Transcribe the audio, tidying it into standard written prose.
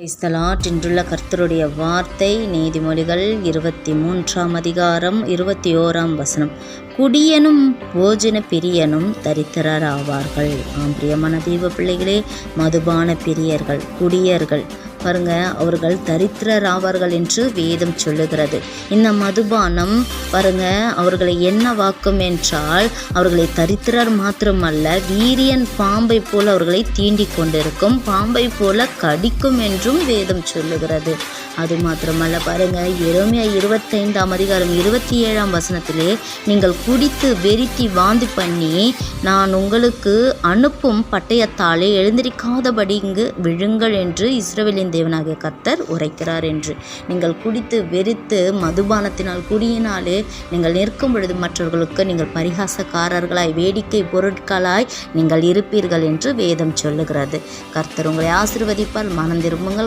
கிறிஸ்தலாட் இன்றுள்ள கர்த்தருடைய வார்த்தை நீதிமொழிகள் 23 அதிகாரம் 21 குடியனும் போஜன பிரியனும் தரித்திரர் ஆவார்கள். பிரியமான தெய்வ பிள்ளைகளே, மதுபான பிரியர்கள், குடியர்கள் பாருங்க, அவர்கள் தரித்திரர் ஆவார்கள் என்று வேதம் சொல்லுகிறது. இந்த மதுபானம் பாருங்க அவர்களை என்ன வாக்கும் என்றால், அவர்களை தரித்திரர் மாத்திரமல்ல, வீரியன் பாம்பை போல அவர்களை தீண்டி கொண்டிருக்கும், பாம்பை போல கடிக்கும் என்றும் வேதம் சொல்லுகிறது. அது மாத்திரமல்ல பாருங்க, எரேமியா 25 அதிகாரம் 27 நீங்கள் குடித்து வெறித்தி வாந்தி பண்ணி நான் உங்களுக்கு அனுப்பும் பட்டயத்தாலே எழுந்திருக்காதபடி இங்கு விழுங்கள் என்று இஸ்ரவேலின் தேவனாகிய கர்த்தர் உரைக்கிறார் என்று. நீங்கள் குடித்து வெறித்து மதுபானத்தினால் குடியினாலே நீங்கள் நிற்கும் பொழுது மற்றவர்களுக்கு நீங்கள் பரிகாசக்காரர்களாய் வேடிக்கை பொருட்களாய் நீங்கள் இருப்பீர்கள் என்று வேதம் சொல்லுகிறது. கர்த்தர் உங்களை ஆசீர்வதிப்பார். மனம் திரும்புங்கள்.